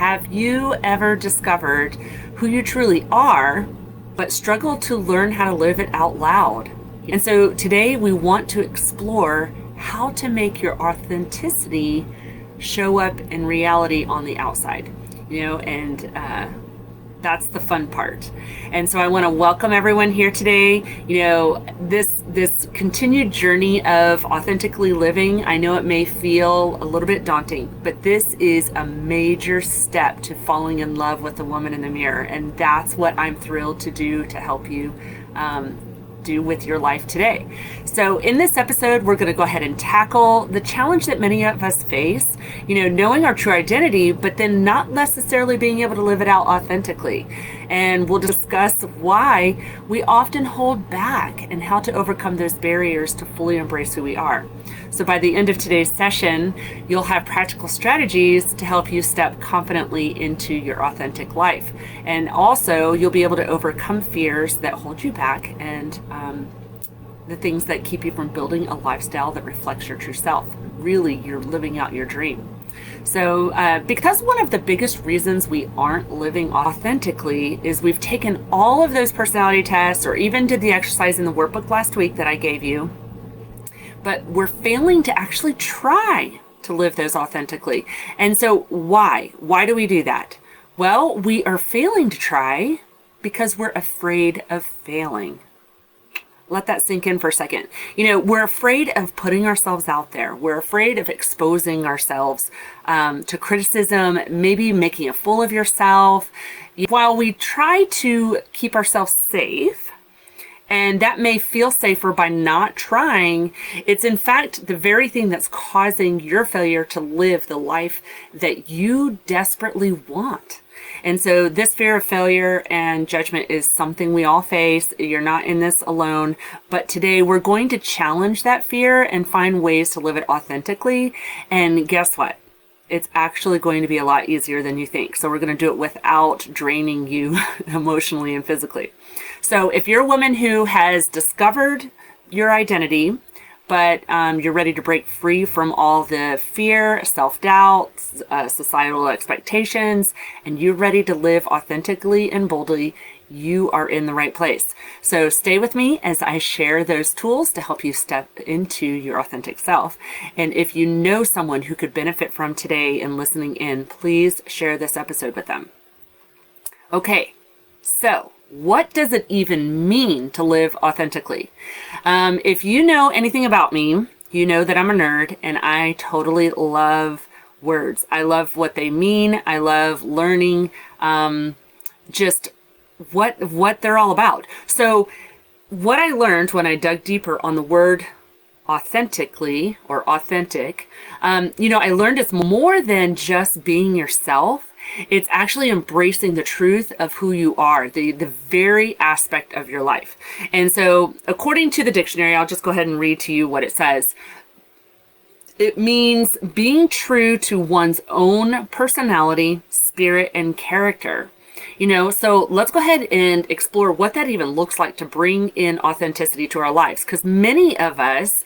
have you ever discovered who you truly are, but struggled to learn how to live it out loud? And so today we want to explore how to make your authenticity show up in reality on the outside, and that's the fun part. And so I want to welcome everyone here today. This continued journey of authentically living, I know it may feel a little bit daunting, but this is a major step to falling in love with the woman in the mirror. And that's what I'm thrilled to do to help you do with your life today. So in this episode, we're going to go ahead and tackle the challenge that many of us face, knowing our true identity, but then not necessarily being able to live it out authentically. And we'll discuss why we often hold back and how to overcome those barriers to fully embrace who we are. So by the end of today's session, you'll have practical strategies to help you step confidently into your authentic life. And also, you'll be able to overcome fears that hold you back and the things that keep you from building a lifestyle that reflects your true self. Really, you're living out your dream. So because one of the biggest reasons we aren't living authentically is we've taken all of those personality tests or even did the exercise in the workbook last week that I gave you, but we're failing to actually try to live those authentically. And so why? Why do we do that? Well, we are failing to try because we're afraid of failing. Let that sink in for a second. We're afraid of putting ourselves out there. We're afraid of exposing ourselves to criticism, maybe making a fool of yourself. While we try to keep ourselves safe, and that may feel safer by not trying, it's in fact the very thing that's causing your failure to live the life that you desperately want. And so this fear of failure and judgment is something we all face. You're not in this alone. But today we're going to challenge that fear and find ways to live it authentically. And guess what? It's actually going to be a lot easier than you think. So we're going to do it without draining you emotionally and physically. So if you're a woman who has discovered your identity, but you're ready to break free from all the fear, self-doubt, societal expectations, and you're ready to live authentically and boldly, you are in the right place. So stay with me as I share those tools to help you step into your authentic self. And if you know someone who could benefit from today and listening in, please share this episode with them. Okay, so what does it even mean to live authentically? If you know anything about me, you know that I'm a nerd and I totally love words. I love what they mean. I love learning just what they're all about. So what I learned when I dug deeper on the word authentically or authentic, I learned it's more than just being yourself. It's actually embracing the truth of who you are, the very aspect of your life. And so according to the dictionary, I'll just go ahead and read to you what it says. It means being true to one's own personality, spirit, and character. So let's go ahead and explore what that even looks like to bring in authenticity to our lives. Because many of us,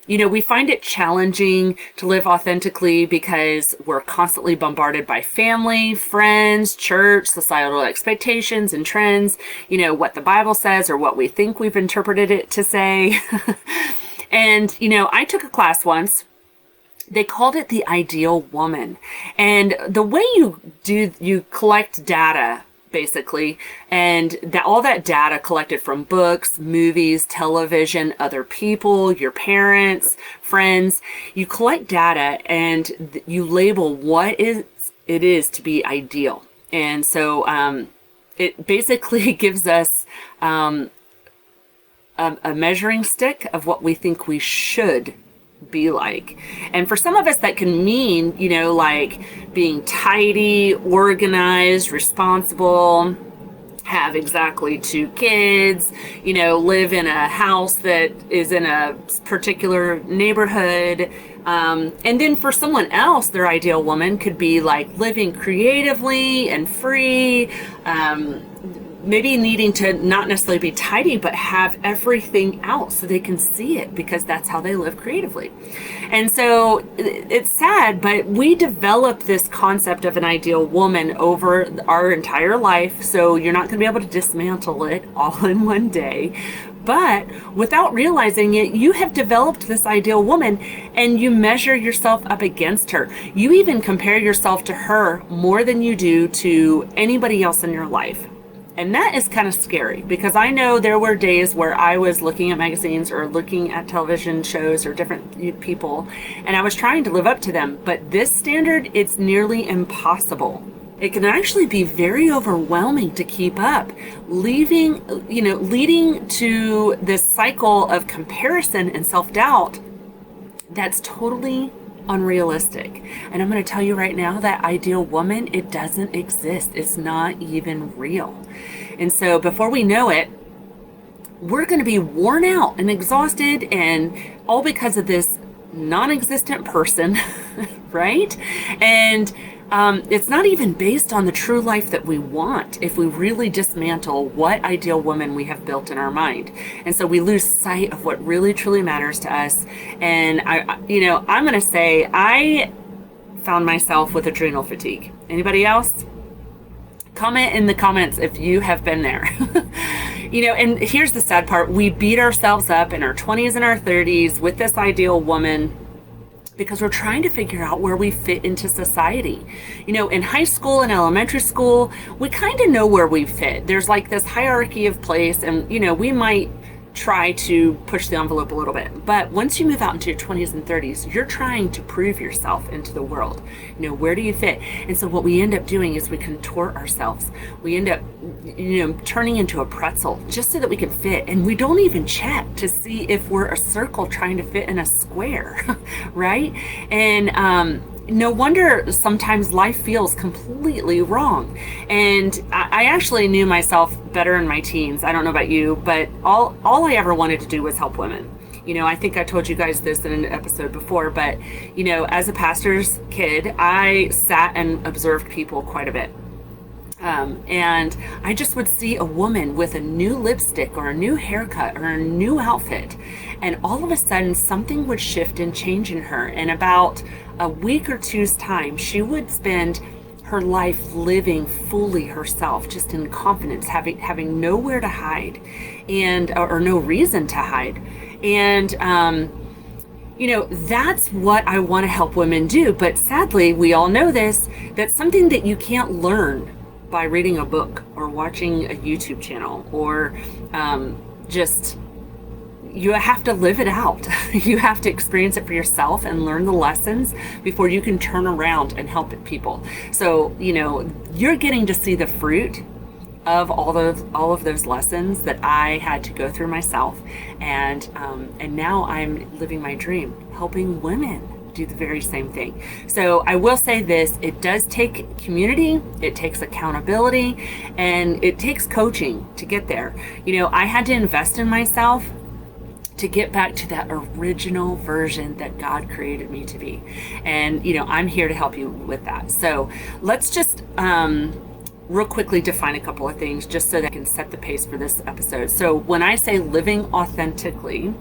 we find it challenging to live authentically because we're constantly bombarded by family, friends, church, societal expectations and trends, what the Bible says or what we think we've interpreted it to say. And, I took a class once. They called it the ideal woman. And the way you collect data, basically, and all that data collected from books, movies, television, other people, your parents, friends, you collect data and you label what it is to be ideal. And so it basically gives us a measuring stick of what we think we should be like. And for some of us that can mean, like being tidy, organized, responsible, have exactly 2 kids, live in a house that is in a particular neighborhood. And then for someone else, their ideal woman could be like living creatively and free, maybe needing to not necessarily be tidy, but have everything out so they can see it, because that's how they live creatively. And so it's sad, but we develop this concept of an ideal woman over our entire life. So you're not going to be able to dismantle it all in one day. But without realizing it, you have developed this ideal woman and you measure yourself up against her. You even compare yourself to her more than you do to anybody else in your life. And that is kind of scary, because I know there were days where I was looking at magazines or looking at television shows or different people, and I was trying to live up to them. But this standard, it's nearly impossible. It can actually be very overwhelming to keep up, leading to this cycle of comparison and self-doubt that's totally unrealistic. And I'm going to tell you right now, that ideal woman, it doesn't exist. It's not even real. And so before we know it, we're going to be worn out and exhausted, and all because of this non-existent person, right? And it's not even based on the true life that we want if we really dismantle what ideal woman we have built in our mind. And so we lose sight of what really truly matters to us. And I'm going to say, I found myself with adrenal fatigue. Anybody else? Comment in the comments if you have been there. And here's the sad part. We beat ourselves up in our 20s and our 30s with this ideal woman, because we're trying to figure out where we fit into society. In high school and elementary school, we kind of know where we fit. There's like this hierarchy of place, and we might try to push the envelope a little bit. But once you move out into your 20s and 30s, you're trying to prove yourself into the world. Where do you fit? And so what we end up doing is we contort ourselves. We end up, turning into a pretzel just so that we can fit. And we don't even check to see if we're a circle trying to fit in a square, right? And no wonder sometimes life feels completely wrong. And I actually knew myself better in my teens. I don't know about you, but all I ever wanted to do was help women. I think I told you guys this in an episode before, but, as a pastor's kid, I sat and observed people quite a bit. And I just would see a woman with a new lipstick or a new haircut or a new outfit, and all of a sudden something would shift and change in her. And about a week or two's time, she would spend her life living fully herself, just in confidence, having nowhere to hide, and or no reason to hide. And that's what I want to help women do. But sadly, we all know this, that's something that you can't learn by reading a book or watching a YouTube channel, or you have to live it out. You have to experience it for yourself and learn the lessons before you can turn around and help people. So, you're getting to see the fruit of all of those lessons that I had to go through myself. And now I'm living my dream, helping women do the very same thing. So I will say this, it does take community, it takes accountability, and it takes coaching to get there. I had to invest in myself to get back to that original version that God created me to be. And, I'm here to help you with that. So let's just real quickly define a couple of things just so that I can set the pace for this episode. So when I say living authentically,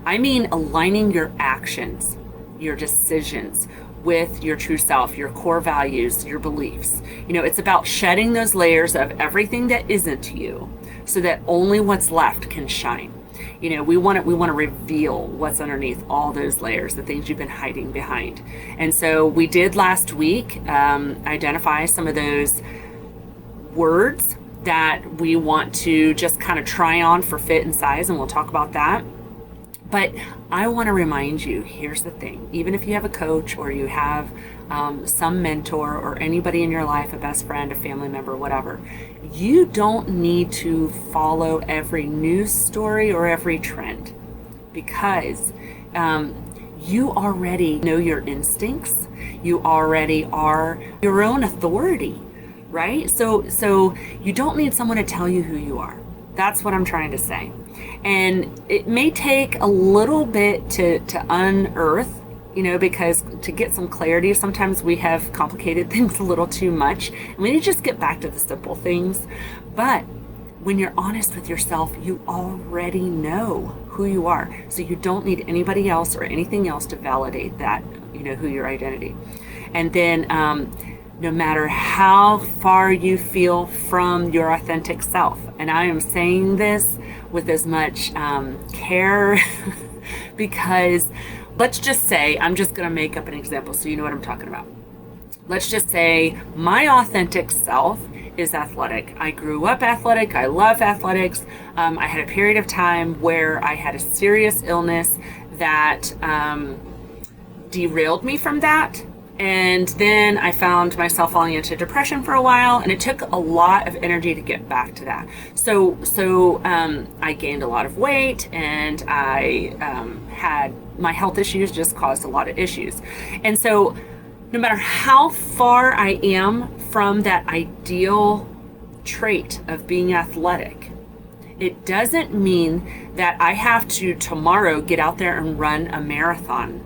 I mean aligning your actions, your decisions with your true self, your core values, your beliefs. It's about shedding those layers of everything that isn't you so that only what's left can shine. We want to reveal what's underneath all those layers, the things you've been hiding behind. And so we did last week identify some of those words that we want to just kind of try on for fit and size, and we'll talk about that. But I want to remind you, here's the thing, even if you have a coach or you have some mentor or anybody in your life, a best friend, a family member, whatever, you don't need to follow every news story or every trend, because you already know your instincts. You already are your own authority, right? So you don't need someone to tell you who you are. That's what I'm trying to say. And it may take a little bit to unearth, because to get some clarity, sometimes we have complicated things a little too much. And we need to just get back to the simple things. But when you're honest with yourself, you already know who you are. So you don't need anybody else or anything else to validate that, who your identity. And then no matter how far you feel from your authentic self, and I am saying this with as much care because let's just say, I'm just going to make up an example so you know what I'm talking about. Let's just say my authentic self is athletic. I grew up athletic. I love athletics. I had a period of time where I had a serious illness that derailed me from that. And then I found myself falling into depression for a while, and it took a lot of energy to get back to that. So I gained a lot of weight, and I had my health issues just caused a lot of issues. And so no matter how far I am from that ideal trait of being athletic, it doesn't mean that I have to tomorrow get out there and run a marathon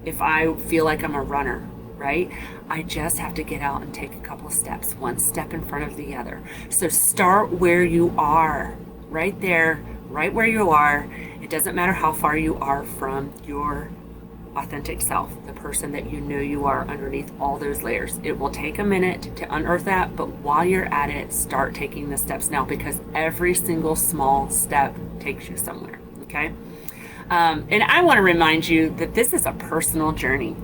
if I feel like I'm a runner, right? I just have to get out and take a couple of steps, one step in front of the other. So start where you are, right there, right where you are. It doesn't matter how far you are from your authentic self, the person that you know you are underneath all those layers. It will take a minute to unearth that, but while you're at it, start taking the steps now, because every single small step takes you somewhere, okay? And I want to remind you that this is a personal journey.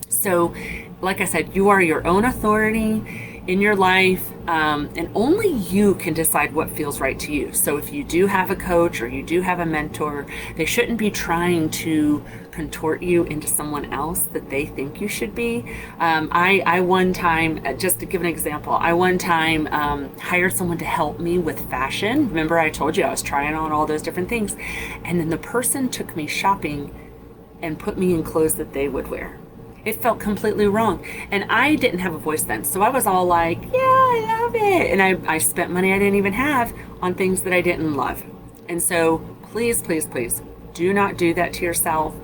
So, like I said, you are your own authority in your life, and only you can decide what feels right to you. So if you do have a coach or you do have a mentor, they shouldn't be trying to contort you into someone else that they think you should be. I one time, just to give an example, I one time hired someone to help me with fashion. Remember I told you I was trying on all those different things, and then the person took me shopping and put me in clothes that they would wear. It felt completely wrong. And I didn't have a voice then. So I was all like, yeah, I love it. And I spent money I didn't even have on things that I didn't love. And so please, please, please do not do that to yourself.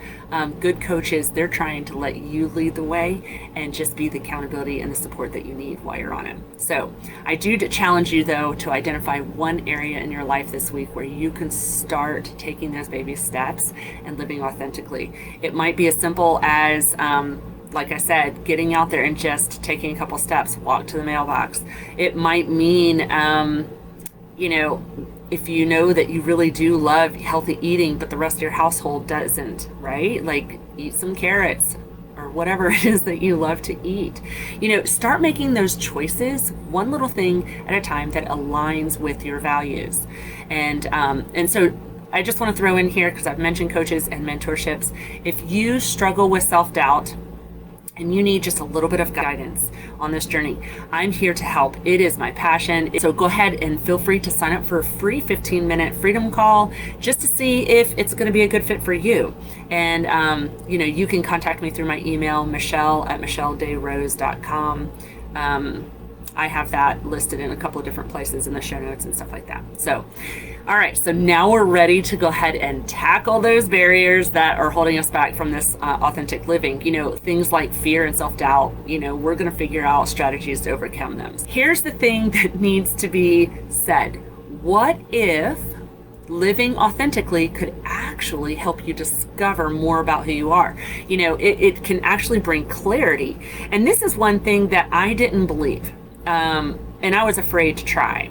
Good coaches, they're trying to let you lead the way and just be the accountability and the support that you need while you're on it. So I do challenge you, though, to identify one area in your life this week where you can start taking those baby steps and living authentically. It might be as simple as, like I said, getting out there and just taking a couple steps, walk to the mailbox. It might mean, if you know that you really do love healthy eating, but the rest of your household doesn't, right? Like eat some carrots or whatever it is that you love to eat. Start making those choices, one little thing at a time, that aligns with your values. And so I just want to throw in here, because I've mentioned coaches and mentorships. If you struggle with self-doubt, and you need just a little bit of guidance on this journey, I'm here to help. It is my passion. So go ahead and feel free to sign up for a free 15-minute freedom call just to see if it's going to be a good fit for you. And, you can contact me through my email, michelle@michelledayrose.com. I have that listed in a couple of different places in the show notes and stuff like that. So, all right, so now we're ready to go ahead and tackle those barriers that are holding us back from this authentic living. Things like fear and self-doubt, we're going to figure out strategies to overcome them. Here's the thing that needs to be said. What if living authentically could actually help you discover more about who you are? It can actually bring clarity. And this is one thing that I didn't believe. And I was afraid to try.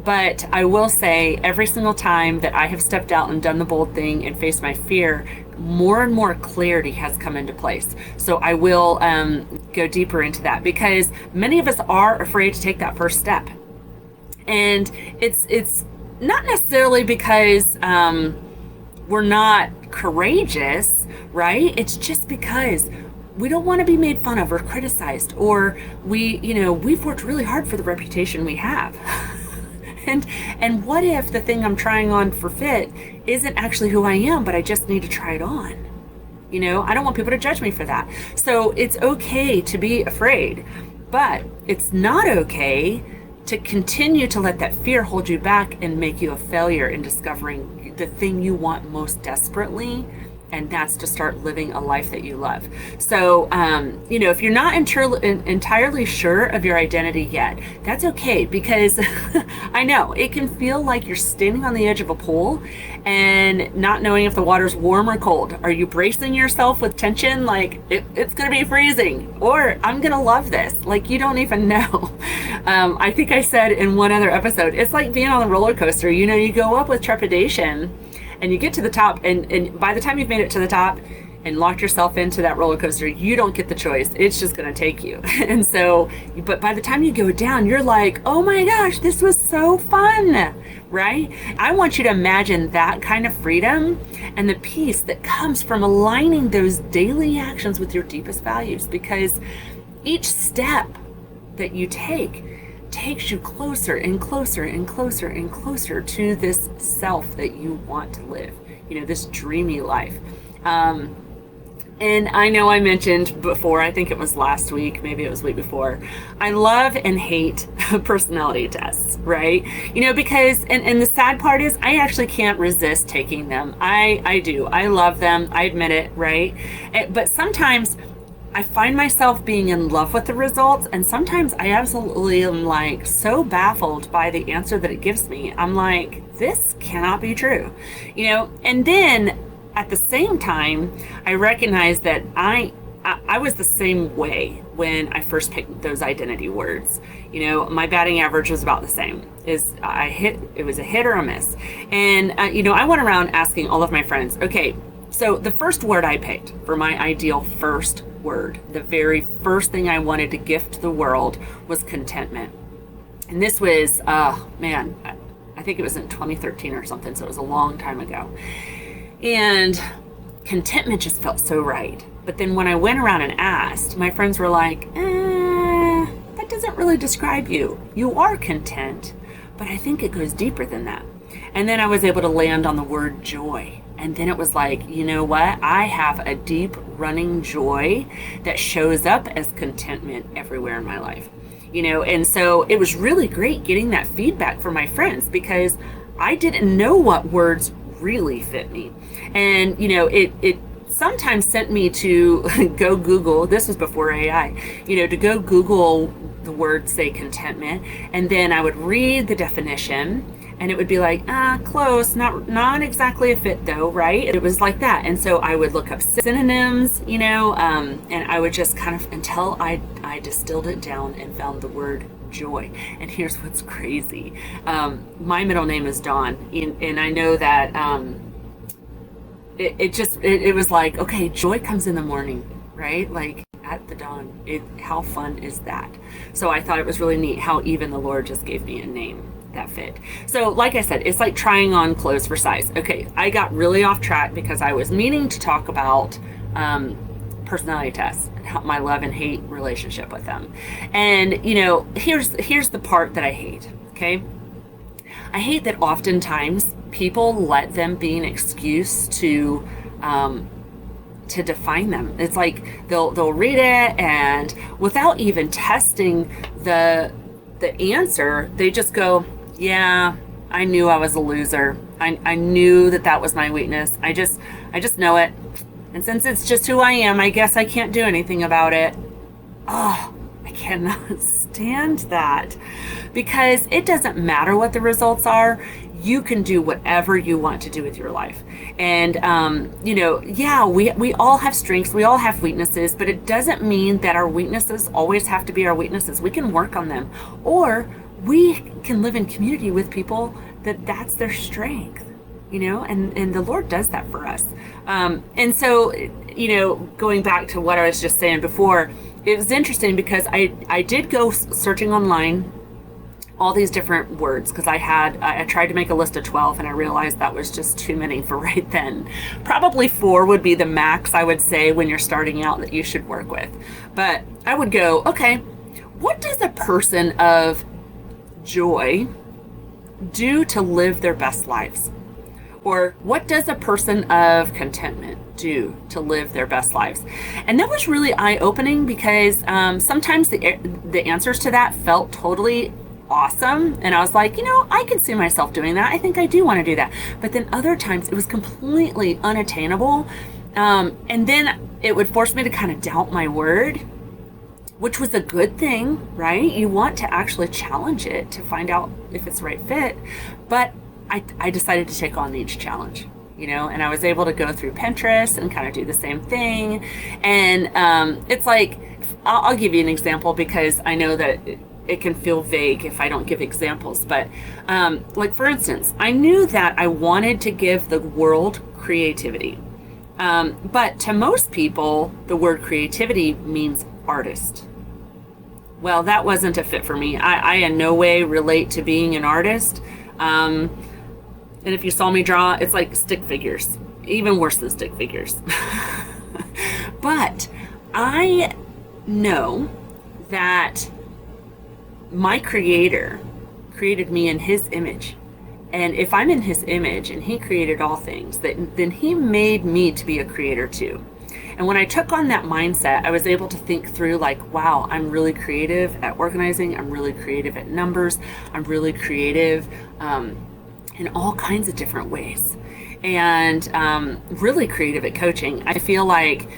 But I will say, every single time that I have stepped out and done the bold thing and faced my fear, more and more clarity has come into place. So I will go deeper into that, because many of us are afraid to take that first step. And it's not necessarily because we're not courageous, right? It's just because we don't want to be made fun of or criticized, or we've worked really hard for the reputation we have. And what if the thing I'm trying on for fit isn't actually who I am, but I just need to try it on? I don't want people to judge me for that. So it's okay to be afraid, but it's not okay to continue to let that fear hold you back and make you a failure in discovering the thing you want most desperately And that's to start living a life that you love. So, if you're not entirely sure of your identity yet, that's okay, because I know it can feel like you're standing on the edge of a pool and not knowing if the water's warm or cold. Are you bracing yourself with tension? Like, it's going to be freezing, or I'm going to love this. Like, you don't even know. I think I said in one other episode, it's like being on a roller coaster. You go up with trepidation, and you get to the top, and by the time you've made it to the top and locked yourself into that roller coaster, you don't get the choice. It's just going to take you. And so, but by the time you go down, you're like, oh my gosh, this was so fun, right? I want you to imagine that kind of freedom and the peace that comes from aligning those daily actions with your deepest values, because each step that you takes you closer and closer and closer and closer to this self that you want to live, this dreamy life. And I know I mentioned before, I think it was last week, maybe it was week before, I love and hate personality tests, right? Because, and the sad part is I actually can't resist taking them. I do. I love them. I admit it, right? But sometimes I find myself being in love with the results, and sometimes I absolutely am like so baffled by the answer that it gives me. I'm like, this cannot be true, and then at the same time, I recognize that I was the same way when I first picked those identity words. My batting average was about the same. It was a hit or a miss. And, I went around asking all of my friends, okay, so the first word I picked for my ideal first word, the very first thing I wanted to gift the world, was contentment. And this was, I think it was in 2013 or something, so it was a long time ago. And contentment just felt so right. But then when I went around and asked, my friends were like, that doesn't really describe you. You are content, but I think it goes deeper than that. And then I was able to land on the word joy. And then it was like, you know what? I have a deep running joy that shows up as contentment everywhere in my life. And so it was really great getting that feedback from my friends, because I didn't know what words really fit me. And, it sometimes sent me to go Google, this was before AI, to go Google the word, say, contentment. And then I would read the definition, and it would be like, close, not exactly a fit though, right? It was like that. And so I would look up synonyms, and I would just kind of, until I distilled it down and found the word joy. And here's what's crazy. My middle name is Dawn, and I know that it was like, okay, joy comes in the morning, right? Like at the dawn. How fun is that? So I thought it was really neat how even the Lord just gave me a name that fit. So like I said, it's like trying on clothes for size. Okay, I got really off track because I was meaning to talk about personality tests, my love and hate relationship with them. And here's the part that I hate. Okay, I hate that oftentimes people let them be an excuse to define them. It's like they'll read it, and without even testing the answer, they just go, yeah, I knew I was a loser. I knew that was my weakness. I just know it. And since it's just who I am, I guess I can't do anything about it. Oh, I cannot stand that, because it doesn't matter what the results are. You can do whatever you want to do with your life. And, we all have strengths, we all have weaknesses, but it doesn't mean that our weaknesses always have to be our weaknesses. We can work on them, or we can live in community with people that's their strength, and the Lord does that for us. And so, going back to what I was just saying before, it was interesting because I did go searching online all these different words, because I tried to make a list of 12, and I realized that was just too many for right then. Probably 4 would be the max, I would say, when you're starting out, that you should work with. But I would go, okay, what does a person of joy do to live their best lives? Or what does a person of contentment do to live their best lives? And that was really eye-opening, because sometimes the answers to that felt totally awesome, and I was like, I can see myself doing that. I think I do want to do that. But then other times it was completely unattainable, And then it would force me to kind of doubt my word, which was a good thing, right? You want to actually challenge it to find out if it's the right fit. But I decided to take on each challenge, and I was able to go through Pinterest and kind of do the same thing. And it's like, I'll give you an example because I know that it can feel vague if I don't give examples. But like, for instance, I knew that I wanted to give the world creativity. But to most people, the word creativity means artist. Well, that wasn't a fit for me. I in no way relate to being an artist. And if you saw me draw, it's like stick figures, even worse than stick figures. But I know that my Creator created me in His image. And if I'm in His image and He created all things, then He made me to be a creator too. And when I took on that mindset, I was able to think through like, wow, I'm really creative at organizing. I'm really creative at numbers. I'm really creative in all kinds of different ways. And really creative at coaching. I feel like,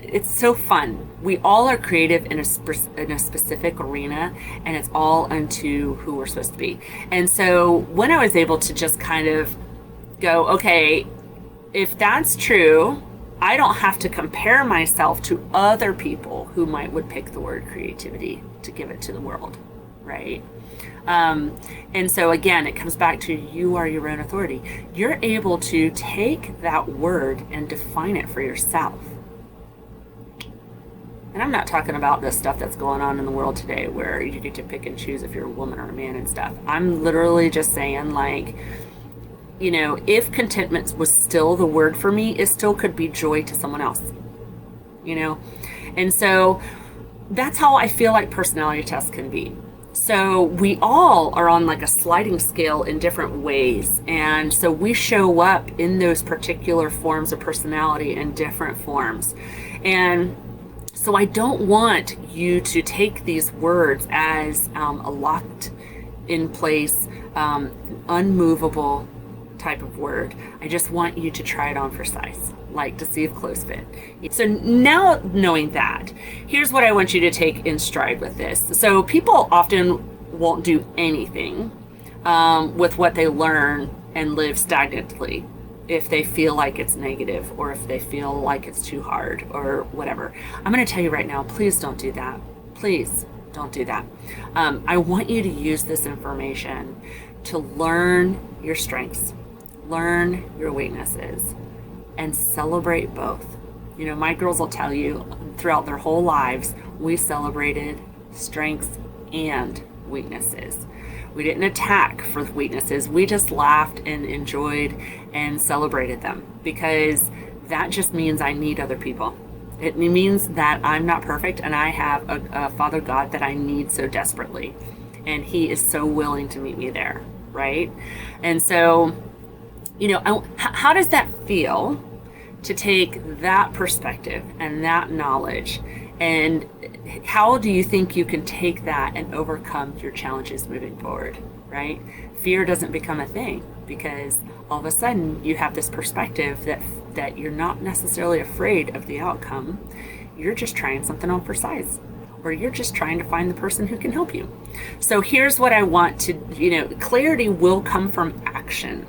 it's so fun. We all are creative in a specific arena, and it's all unto who we're supposed to be. And so when I was able to just kind of go, okay, if that's true, I don't have to compare myself to other people who would pick the word creativity to give it to the world, right? And so again, it comes back to you are your own authority. You're able to take that word and define it for yourself. And I'm not talking about the stuff that's going on in the world today where you get to pick and choose if you're a woman or a man and stuff. I'm literally just saying, like, if contentment was still the word for me, it still could be joy to someone else, And so that's how I feel like personality tests can be. So we all are on like a sliding scale in different ways. And so we show up in those particular forms of personality in different forms. And so I don't want you to take these words as a locked in place, unmovable type of word. I just want you to try it on for size, like to see if clothes fit. So now knowing that, here's what I want you to take in stride with this. So people often won't do anything with what they learn and live stagnantly if they feel like it's negative or if they feel like it's too hard or whatever. I'm going to tell you right now, please don't do that. Please don't do that. I want you to use this information to learn your strengths, learn your weaknesses, and celebrate both. My girls will tell you throughout their whole lives, we celebrated strengths and weaknesses. We didn't attack for weaknesses. We just laughed and enjoyed and celebrated them, because that just means I need other people. It means that I'm not perfect and I have a Father God that I need so desperately. And He is so willing to meet me there, right? And so, how does that feel to take that perspective and that knowledge? And how do you think you can take that and overcome your challenges moving forward, right? Fear doesn't become a thing because all of a sudden you have this perspective that you're not necessarily afraid of the outcome. You're just trying something on for size, or you're just trying to find the person who can help you. So here's what I want to, clarity will come from action.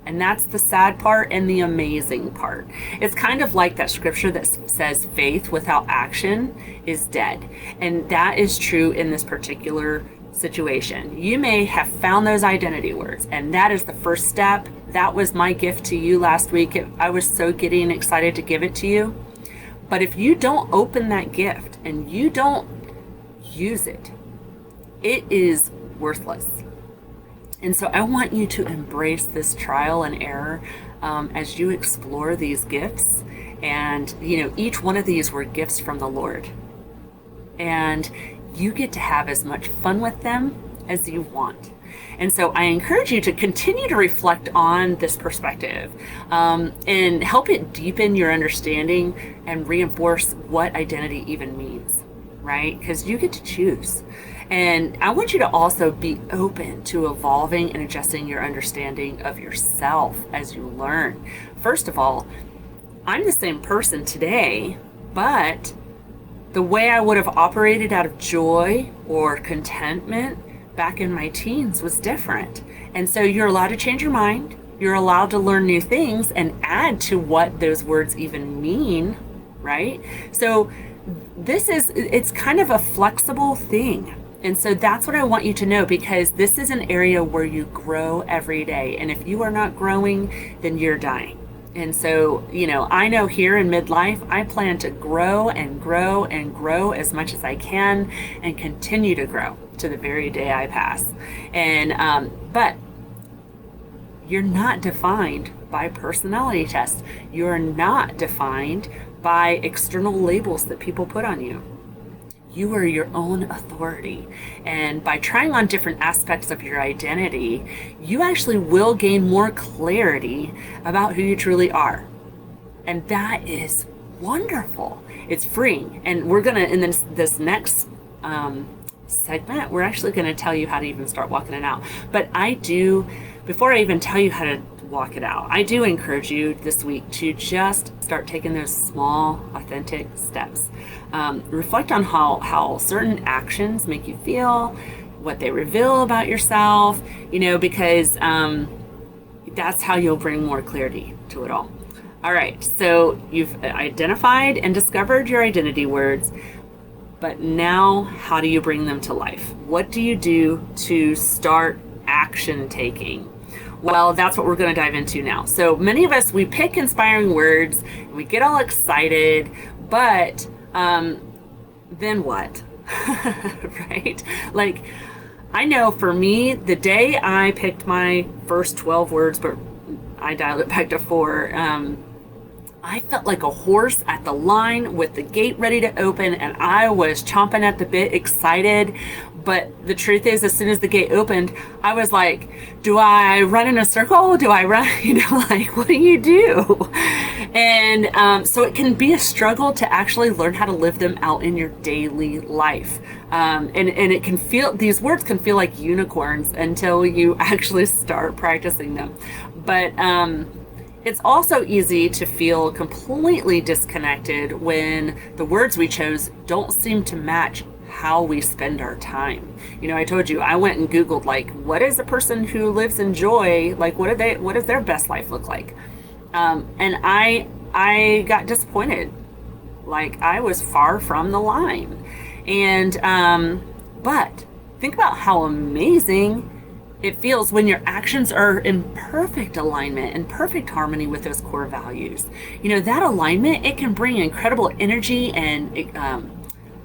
And that's the sad part and the amazing part. It's kind of like that scripture that says faith without action is dead. And that is true in this particular situation. You may have found those identity words, and that is the first step. That was my gift to you last week. I was so giddy and excited to give it to you. But if you don't open that gift and you don't use it, it is worthless. And so I want you to embrace this trial and error as you explore these gifts. And, each one of these were gifts from the Lord. And you get to have as much fun with them as you want. And so I encourage you to continue to reflect on this perspective and help it deepen your understanding and reinforce what identity even means, right? Because you get to choose. And I want you to also be open to evolving and adjusting your understanding of yourself as you learn. First of all, I'm the same person today, but the way I would have operated out of joy or contentment back in my teens was different. And so you're allowed to change your mind. You're allowed to learn new things and add to what those words even mean, right? So it's kind of a flexible thing. And so that's what I want you to know, because this is an area where you grow every day. And if you are not growing, then you're dying. And so, I know here in midlife, I plan to grow and grow and grow as much as I can and continue to grow to the very day I pass. And, but you're not defined by personality tests. You're not defined by external labels that people put on you. You are your own authority. And by trying on different aspects of your identity, you actually will gain more clarity about who you truly are. And that is wonderful. It's freeing. And we're going to, in this next segment, we're actually going to tell you how to even start walking it out. But before I even tell you how to walk it out, I do encourage you this week to just start taking those small, authentic steps. Reflect on how certain actions make you feel, what they reveal about yourself, because that's how you'll bring more clarity to it all. All right, so you've identified and discovered your identity words, but now how do you bring them to life? What do you do to start action taking? Well, that's what we're going to dive into now. So many of us, we pick inspiring words and we get all excited, but then what? Right? Like, I know for me, the day I picked my first 12 words, but I dialed it back to 4, I felt like a horse at the line with the gate ready to open, and I was chomping at the bit, excited. But the truth is, as soon as the gate opened, I was like, do I run in a circle? Do I run? What do you do? And so it can be a struggle to actually learn how to live them out in your daily life. And it can these words can feel like unicorns until you actually start practicing them. But it's also easy to feel completely disconnected when the words we chose don't seem to match how we spend our time. I told you, I went and Googled, what is a person who lives in joy? What does their best life look like? And I got disappointed. I was far from the line. And, but think about how amazing it feels when your actions are in perfect alignment and perfect harmony with those core values. That alignment, it can bring incredible energy, and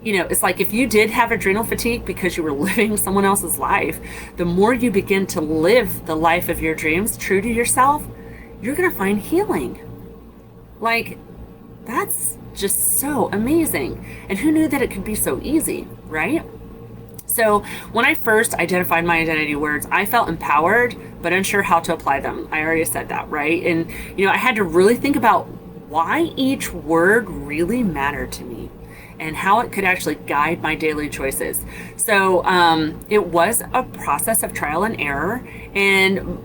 it's like if you did have adrenal fatigue because you were living someone else's life, the more you begin to live the life of your dreams true to yourself, you're going to find healing. That's just so amazing. And who knew that it could be so easy, right? So when I first identified my identity words, I felt empowered, but unsure how to apply them. I already said that, right? And, I had to really think about why each word really mattered to me and how it could actually guide my daily choices. So it was a process of trial and error. And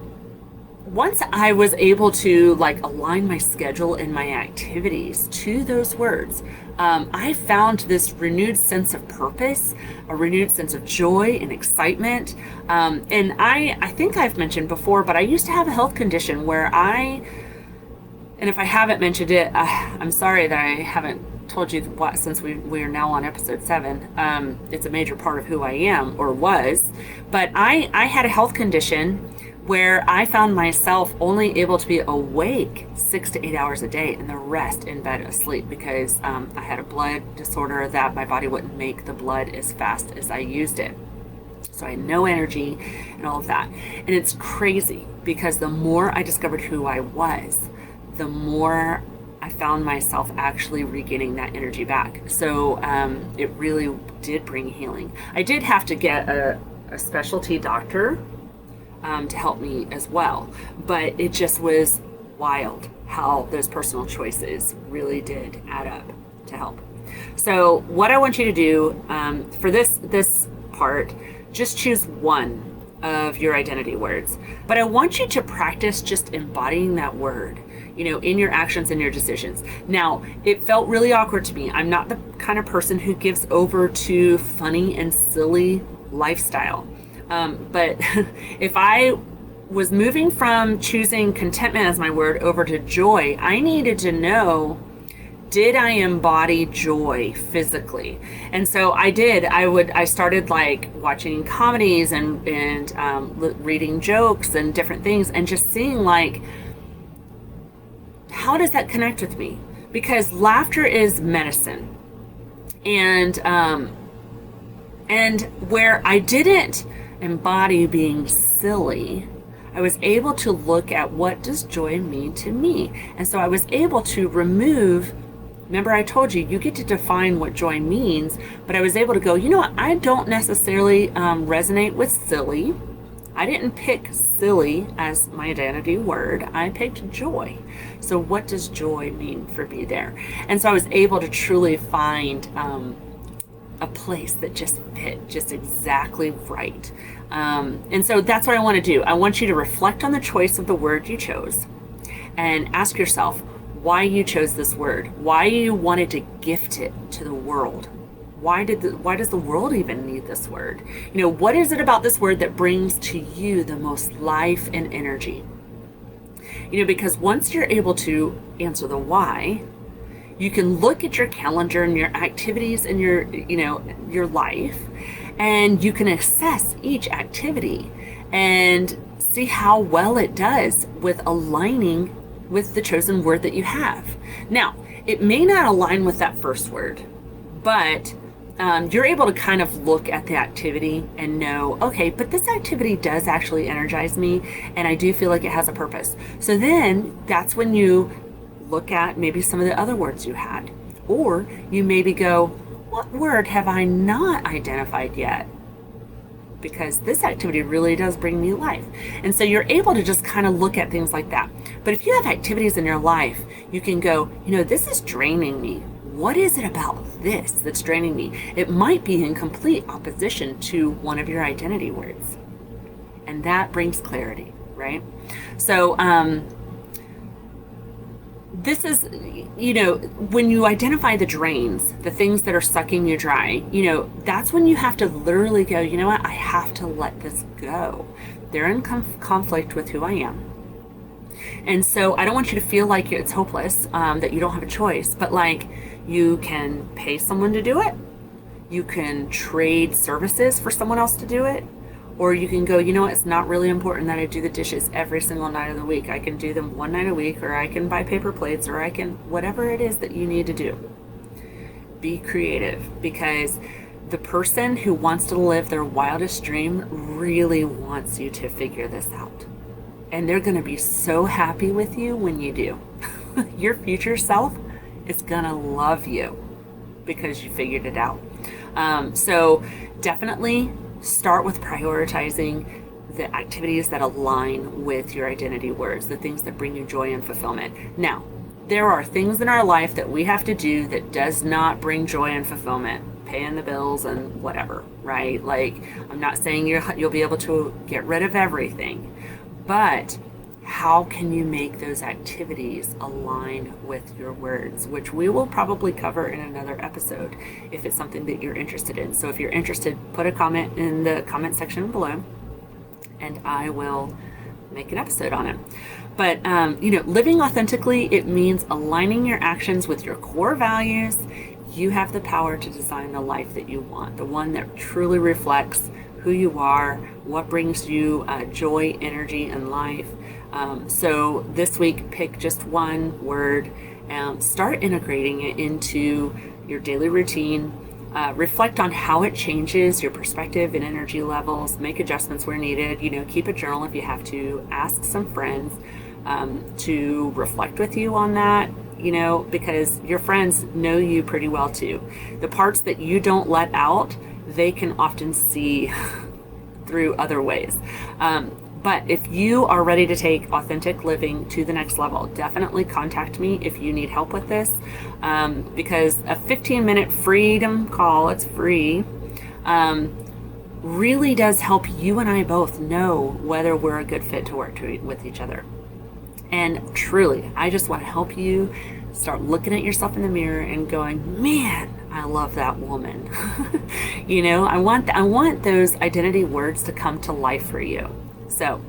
once I was able to align my schedule and my activities to those words, I found this renewed sense of purpose, a renewed sense of joy and excitement. And I think I've mentioned before, but I used to have a health condition where and if I haven't mentioned it, I'm sorry that I haven't told you what, since we are now on episode 7. It's a major part of who I am, or was. But I had a health condition where I found myself only able to be awake 6 to 8 hours a day and the rest in bed asleep, because I had a blood disorder that my body wouldn't make the blood as fast as I used it. So I had no energy and all of that. And it's crazy, because the more I discovered who I was, the more I found myself actually regaining that energy back. So it really did bring healing. I did have to get a specialty doctor to help me as well. But it just was wild how those personal choices really did add up to help. So what I want you to do for this part, just choose one of your identity words. But I want you to practice just embodying that word, in your actions and your decisions. Now, it felt really awkward to me. I'm not the kind of person who gives over to funny and silly lifestyle. But if I was moving from choosing contentment as my word over to joy, I needed to know, did I embody joy physically? And so I did. I started like watching comedies and reading jokes and different things, and just seeing like, how does that connect with me? Because laughter is medicine. And where I didn't embody being silly, I was able to look at, what does joy mean to me? And so I was able to remove, remember I told you, you get to define what joy means, but I was able to go, what, I don't necessarily resonate with silly. I didn't pick silly as my identity word. I picked joy. So what does joy mean for me there? And so I was able to truly find a place that just fit just exactly right. And so that's what I want to do. I want you to reflect on the choice of the word you chose and ask yourself why you chose this word, why you wanted to gift it to the world. Why does the world even need this word? What is it about this word that brings to you the most life and energy? Because once you're able to answer the why, you can look at your calendar and your activities and your life, and you can assess each activity and see how well it does with aligning with the chosen word that you have. Now, it may not align with that first word, but you're able to kind of look at the activity and know, okay, but this activity does actually energize me, and I do feel like it has a purpose. So then that's when you look at maybe some of the other words you had, or you maybe go, what word have I not identified yet? Because this activity really does bring me life. And so you're able to just kind of look at things like that. But if you have activities in your life, you can go, this is draining me. What is it about this that's draining me? It might be in complete opposition to one of your identity words. And that brings clarity, right? So this is, when you identify the drains, the things that are sucking you dry, that's when you have to literally go, what? I have to let this go. They're in conflict with who I am. And so I don't want you to feel like it's hopeless, that you don't have a choice, but like, you can pay someone to do it. You can trade services for someone else to do it. Or you can go, it's not really important that I do the dishes every single night of the week. I can do them one night a week, or I can buy paper plates, or I can, whatever it is that you need to do. Be creative, because the person who wants to live their wildest dream really wants you to figure this out. And they're going to be so happy with you when you do. Your future self is going to love you because you figured it out. So definitely start with prioritizing the activities that align with your identity words, the things that bring you joy and fulfillment. Now, there are things in our life that we have to do that does not bring joy and fulfillment, paying the bills and whatever, right? Like, I'm not saying you'll be able to get rid of everything, but how can you make those activities align with your words, which we will probably cover in another episode if it's something that you're interested in. So if you're interested, put a comment in the comment section below, and I will make an episode on it. But, living authentically, it means aligning your actions with your core values. You have the power to design the life that you want, the one that truly reflects who you are, what brings you joy, energy, and life. So this week, pick just one word, start integrating it into your daily routine. Reflect on how it changes your perspective and energy levels. Make adjustments where needed. Keep a journal if you have to. Ask some friends to reflect with you on that, because your friends know you pretty well too. The parts that you don't let out, they can often see through other ways. But if you are ready to take authentic living to the next level, definitely contact me if you need help with this, because a 15-minute freedom call, it's free, really does help you and I both know whether we're a good fit to work with each other. And truly, I just want to help you start looking at yourself in the mirror and going, man, I love that woman. I want those identity words to come to life for you. So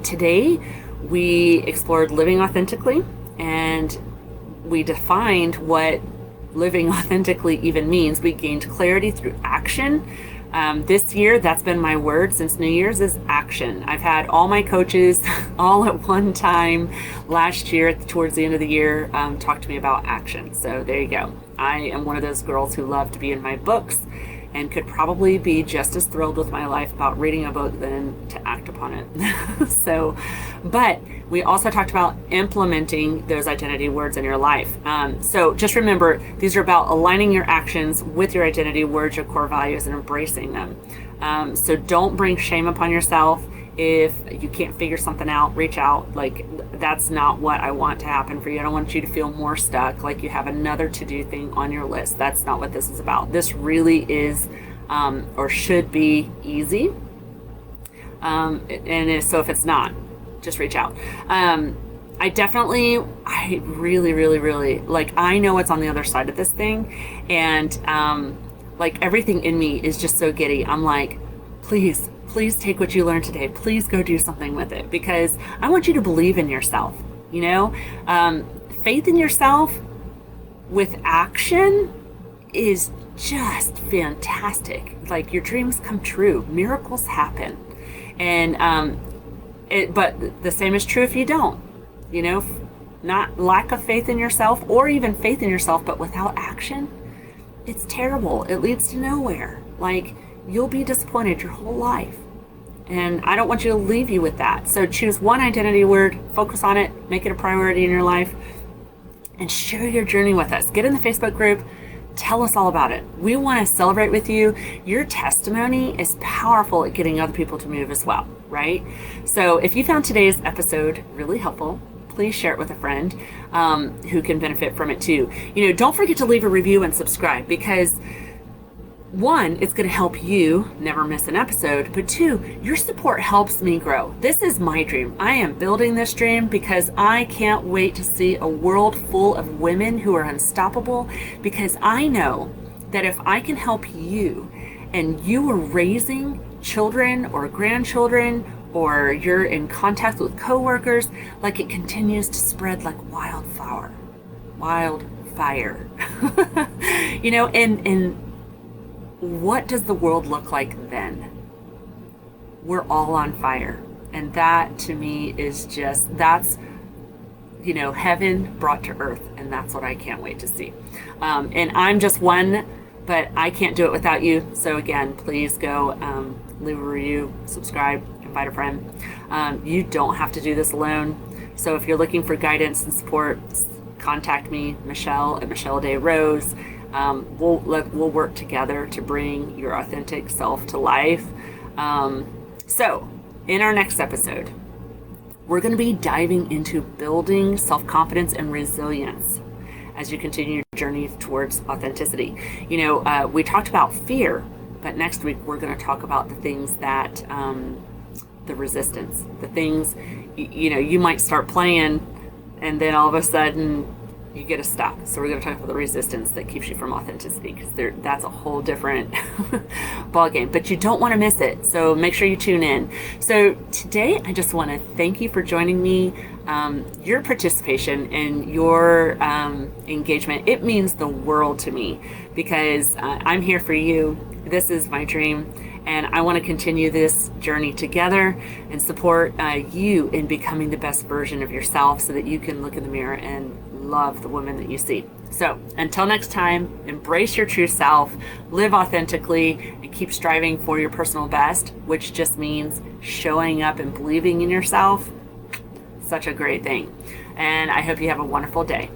today we explored living authentically, and we defined what living authentically even means. We gained clarity through action. This year, that's been my word since New Year's, is action. I've had all my coaches all at one time last year, towards the end of the year, talk to me about action. So there you go. I am one of those girls who love to be in my books and could probably be just as thrilled with my life about reading a book than to act upon it. But we also talked about implementing those identity words in your life. So just remember, these are about aligning your actions with your identity words, your core values, and embracing them. So don't bring shame upon yourself. If you can't figure something out, reach out. Like, that's not what I want to happen for you. I don't want you to feel more stuck, like you have another to-do thing on your list. That's not what this is about. This really is, or should be, easy. So if it's not, just reach out. I really, like, I know what's on the other side of this thing. And like, everything in me is just so giddy. I'm like, please take what you learned today. Please go do something with it, because I want you to believe in yourself. Faith in yourself with action is just fantastic. Like, your dreams come true, miracles happen. And but the same is true if you don't. Not lack of faith in yourself, or even faith in yourself, but without action, it's terrible. It leads to nowhere. Like, you'll be disappointed your whole life. And I don't want you to leave you with that. So choose one identity word, focus on it, make it a priority in your life, and share your journey with us. Get in the Facebook group, tell us all about it. We want to celebrate with you. Your testimony is powerful at getting other people to move as well, right? So if you found today's episode really helpful, please share it with a friend who can benefit from it too. Don't forget to leave a review and subscribe, because one, it's going to help you never miss an episode, but two, your support helps me grow. This is my dream. I am building this dream because I can't wait to see a world full of women who are unstoppable, because I know that if I can help you, and you are raising children or grandchildren, or you're in contact with coworkers, like, it continues to spread like wildfire. And what does the world look like then? We're all on fire. And that, to me, is just, that's, heaven brought to earth. And that's what I can't wait to see. And I'm just one, but I can't do it without you. So again, please go leave a review, subscribe, invite a friend. You don't have to do this alone. So if you're looking for guidance and support, contact me, Michelle at Michelle Day Rose. We'll work together to bring your authentic self to life. So in our next episode, we're going to be diving into building self-confidence and resilience as you continue your journey towards authenticity. We talked about fear, but next week we're going to talk about the things that, the resistance, the things, you might start playing and then all of a sudden you get a stop. So we're going to talk about the resistance that keeps you from authenticity, because that's a whole different ball game, but you don't want to miss it. So make sure you tune in. So today, I just want to thank you for joining me. Your participation and your engagement, it means the world to me, because I'm here for you. This is my dream. And I want to continue this journey together and support you in becoming the best version of yourself, so that you can look in the mirror and love the woman that you see. So until next time, embrace your true self, live authentically, and keep striving for your personal best, which just means showing up and believing in yourself. Such a great thing. And I hope you have a wonderful day.